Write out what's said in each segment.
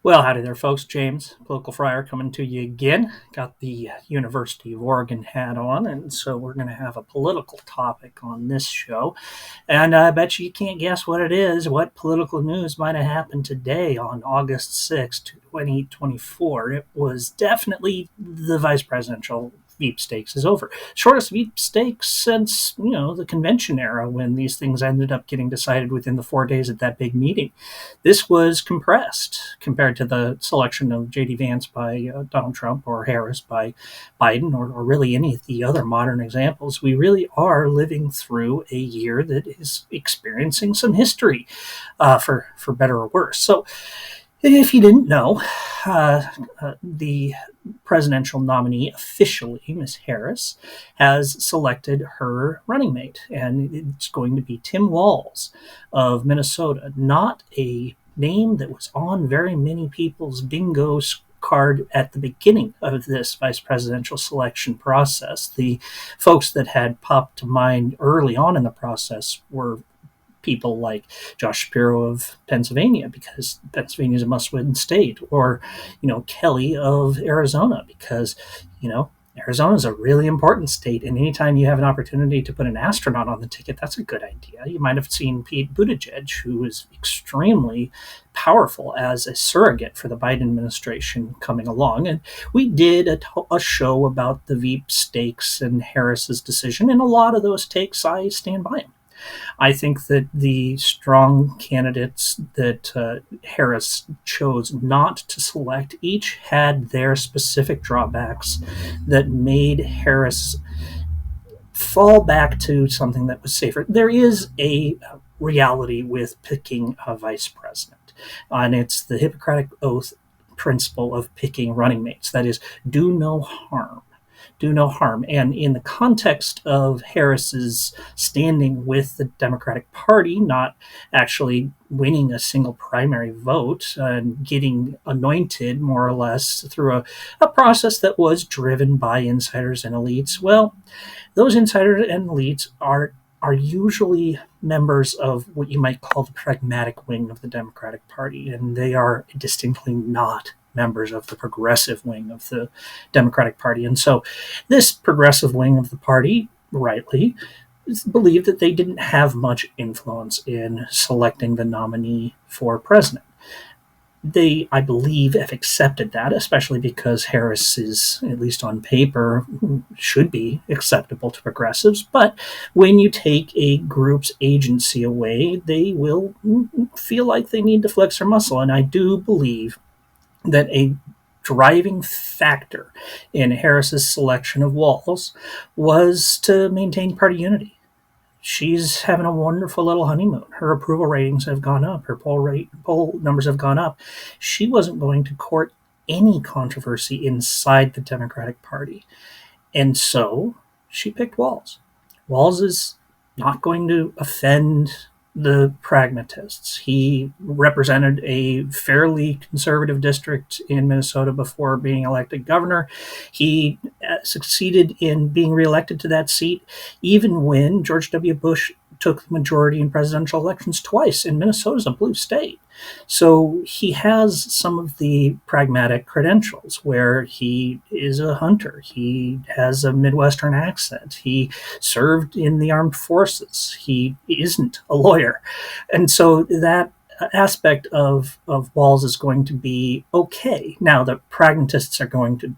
Well, howdy there, folks. James, Political Friar, coming to you again. Got the University of Oregon hat on, and so we're going to have a political topic on this show. And I bet you can't guess what it is, what political news might have happened today on August 6th, 2024. It was definitely the vice presidential sweepstakes is over. Shortest sweepstakes since, the convention era when these things ended up getting decided within the 4 days at that big meeting. This was compressed compared to the selection of J.D. Vance by Donald Trump or Harris by Biden or really any of the other modern examples. We really are living through a year that is experiencing some history, for better or worse. So if you didn't know, the presidential nominee officially, Ms. Harris, has selected her running mate, and it's going to be Tim Walz of Minnesota, not a name that was on very many people's bingo card at the beginning of this vice presidential selection process. The folks that had popped to mind early on in the process were people like Josh Shapiro of Pennsylvania, because Pennsylvania is a must-win state, or Kelly of Arizona, because Arizona is a really important state, and anytime you have an opportunity to put an astronaut on the ticket, that's a good idea. You might have seen Pete Buttigieg, who is extremely powerful as a surrogate for the Biden administration, coming along. And we did a show about the Veep stakes and Harris's decision, and a lot of those takes I stand by them. I think that the strong candidates that Harris chose not to select each had their specific drawbacks that made Harris fall back to something that was safer. There is a reality with picking a vice president, and it's the Hippocratic Oath principle of picking running mates. That is, do no harm. Do no harm. And in the context of Harris's standing with the Democratic Party, not actually winning a single primary vote and getting anointed more or less through a process that was driven by insiders and elites, well, those insiders and elites are usually members of what you might call the pragmatic wing of the Democratic Party, and they are distinctly not members of the progressive wing of the Democratic Party. And so this progressive wing of the party, rightly, believed that they didn't have much influence in selecting the nominee for president. They, I believe, have accepted that, especially because Harris is, at least on paper, should be acceptable to progressives. But when you take a group's agency away, they will feel like they need to flex their muscle. And I do believe that a driving factor in Harris's selection of Walz was to maintain party unity. She's having a wonderful little honeymoon. Her approval ratings have gone up. Her poll numbers have gone up. She wasn't going to court any controversy inside the Democratic Party. And so she picked Walz. Walz is not going to offend the pragmatists. He represented a fairly conservative district in Minnesota before being elected governor. He succeeded in being reelected to that seat, even when George W. Bush took the majority in presidential elections twice, and Minnesota's a blue state. So he has some of the pragmatic credentials where he is a hunter. He has a Midwestern accent. He served in the armed forces. He isn't a lawyer. And so that aspect of Walz is going to be okay. Now, the pragmatists are going to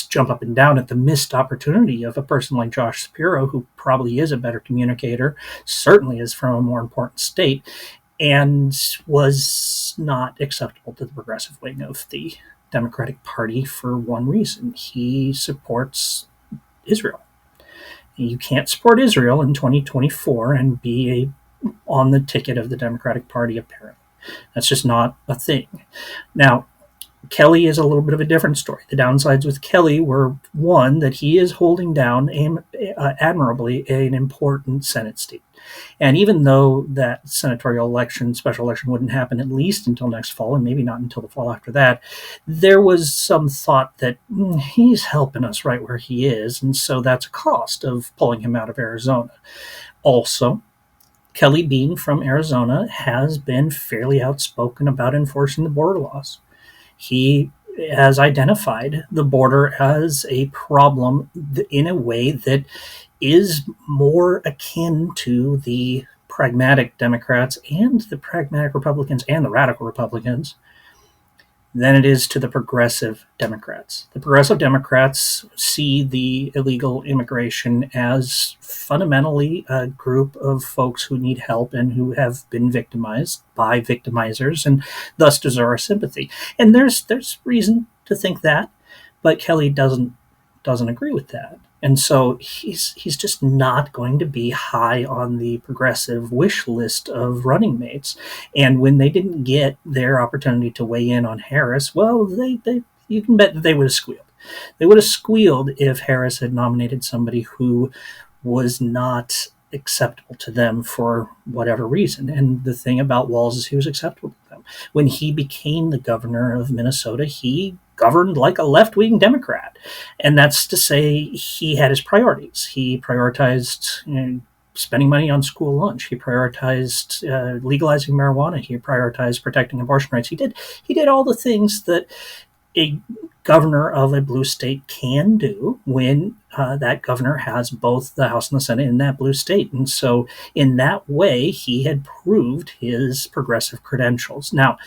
jump up and down at the missed opportunity of a person like Josh Shapiro, who probably is a better communicator, certainly is from a more important state, and was not acceptable to the progressive wing of the Democratic Party for one reason. He supports Israel. You can't support Israel in 2024 and be on the ticket of the Democratic Party, apparently. That's just not a thing. Now, Kelly is a little bit of a different story. The downsides with Kelly were, one, that he is holding down admirably an important Senate seat. And even though that senatorial election, special election, wouldn't happen at least until next fall, and maybe not until the fall after that, there was some thought that he's helping us right where he is, and so that's a cost of pulling him out of Arizona. Also, Kelly, being from Arizona, has been fairly outspoken about enforcing the border laws. He has identified the border as a problem in a way that is more akin to the pragmatic Democrats and the pragmatic Republicans and the radical Republicans than it is to the progressive Democrats. The progressive Democrats see the illegal immigration as fundamentally a group of folks who need help and who have been victimized by victimizers and thus deserve our sympathy. And there's reason to think that, but Kelly doesn't agree with that. And so he's just not going to be high on the progressive wish list of running mates. And when they didn't get their opportunity to weigh in on Harris, well, they you can bet that they would have squealed. They would have squealed if Harris had nominated somebody who was not acceptable to them for whatever reason. And the thing about Walz is he was acceptable to them. When he became the governor of Minnesota, he governed like a left-wing Democrat. And that's to say he had his priorities. He prioritized spending money on school lunch. He prioritized legalizing marijuana. He prioritized protecting abortion rights. He did all the things that a governor of a blue state can do when that governor has both the House and the Senate in that blue state. And so in that way, he had proved his progressive credentials. Now,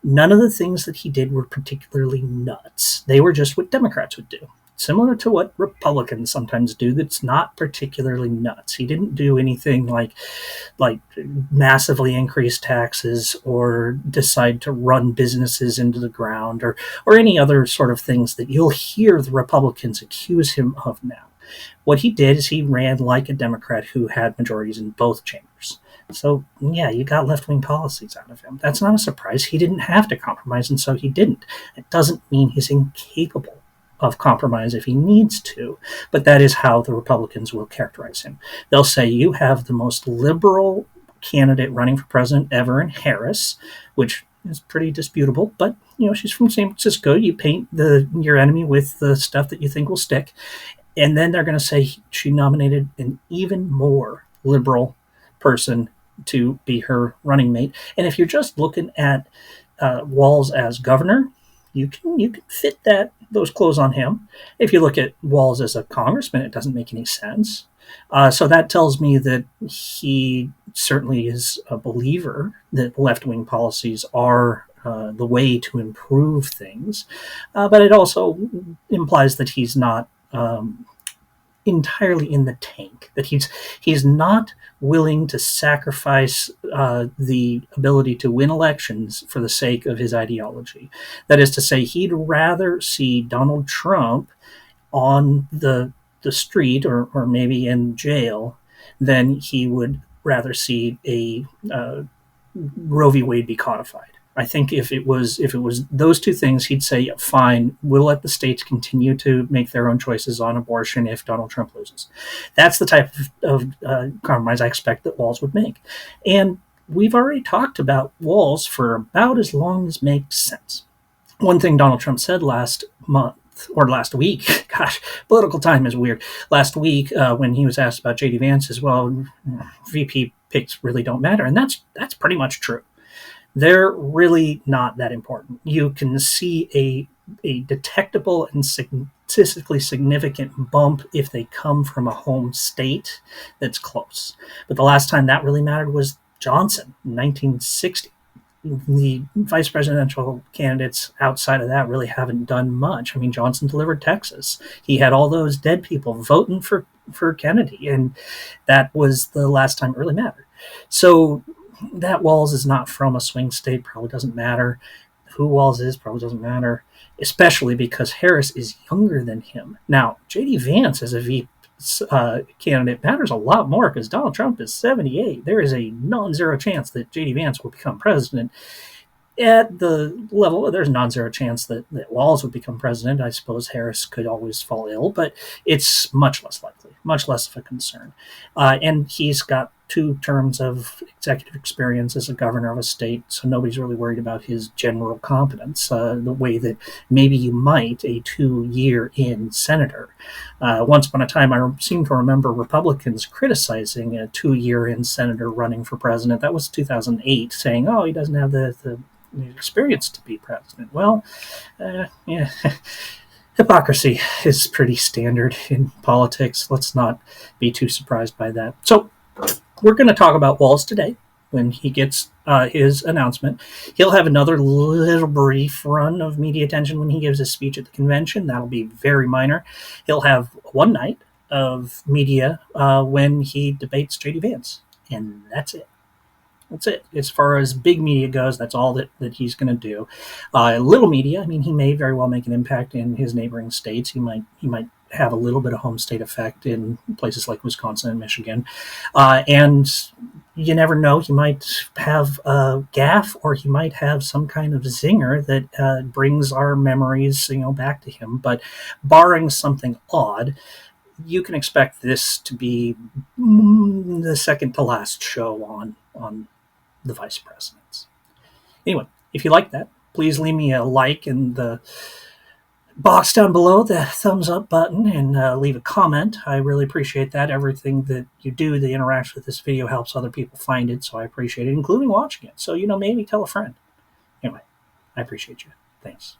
none of the things that he did were particularly nuts. They were just what Democrats would do. Similar to what Republicans sometimes do, that's not particularly nuts. He didn't do anything like massively increase taxes or decide to run businesses into the ground or any other sort of things that you'll hear the Republicans accuse him of now. What he did is he ran like a Democrat who had majorities in both chambers. So, yeah, you got left-wing policies out of him. That's not a surprise. He didn't have to compromise, and so he didn't. It doesn't mean he's incapable of compromise if he needs to, but that is how the Republicans will characterize him. They'll say, you have the most liberal candidate running for president ever in Harris, which is pretty disputable, but she's from San Francisco. You paint your enemy with the stuff that you think will stick, and then they're going to say she nominated an even more liberal person to be her running mate. And if you're just looking at Walz as governor, you can fit those clothes on him. If you look at Walz as a congressman, it doesn't make any sense. So that tells me that he certainly is a believer that left-wing policies are the way to improve things. But it also implies that he's not entirely in the tank, that he's not willing to sacrifice the ability to win elections for the sake of his ideology. That is to say, he'd rather see Donald Trump on the street or maybe in jail than he would rather see a Roe v. Wade be codified. I think if it was those two things, he'd say, fine, we'll let the states continue to make their own choices on abortion if Donald Trump loses. That's the type of compromise I expect that Walz would make. And we've already talked about Walz for about as long as makes sense. One thing Donald Trump said last week, gosh, political time is weird. Last week, when he was asked about J.D. Vance as well, VP picks really don't matter. And that's pretty much true. They're really not that important. You can see a detectable and statistically significant bump if they come from a home state that's close. But the last time that really mattered was Johnson in 1960. The vice presidential candidates outside of that really haven't done much. I mean, Johnson delivered Texas. He had all those dead people voting for Kennedy, and that was the last time it really mattered. So that Walz is not from a swing state probably doesn't matter. Who Walz is probably doesn't matter, especially because Harris is younger than him. Now, J.D. Vance as a VP candidate matters a lot more because Donald Trump is 78. There is a non-zero chance that J.D. Vance will become president. At the level, there's a non-zero chance that Walz would become president. I suppose Harris could always fall ill, but it's much less likely, much less of a concern. And he's got 2 terms of executive experience as a governor of a state, so nobody's really worried about his general competence, the way that maybe you might a 2-year-in senator. Once upon a time, I seem to remember Republicans criticizing a 2-year-in senator running for president. That was 2008, saying, oh, he doesn't have the experience to be president. Well, yeah, hypocrisy is pretty standard in politics. Let's not be too surprised by that. So we're going to talk about Walz today. When he gets his announcement, he'll have another little brief run of media attention when he gives his speech at the convention. That'll be very minor. He'll have one night of media when he debates J.D. Vance, and that's it. That's it. As far as big media goes, that's all that he's going to do. Little media, I mean, he may very well make an impact in his neighboring states. He might have a little bit of home state effect in places like Wisconsin and Michigan. And you never know. He might have a gaffe, or he might have some kind of zinger that brings our memories, back to him. But barring something odd, you can expect this to be the second to last show on the vice presidents. Anyway, if you like that, please leave me a like in the box down below, the thumbs up button, and leave a comment. I really appreciate that. Everything that you do, the interaction with this video helps other people find it, so I appreciate it, including watching it. So, maybe tell a friend. Anyway, I appreciate you. Thanks.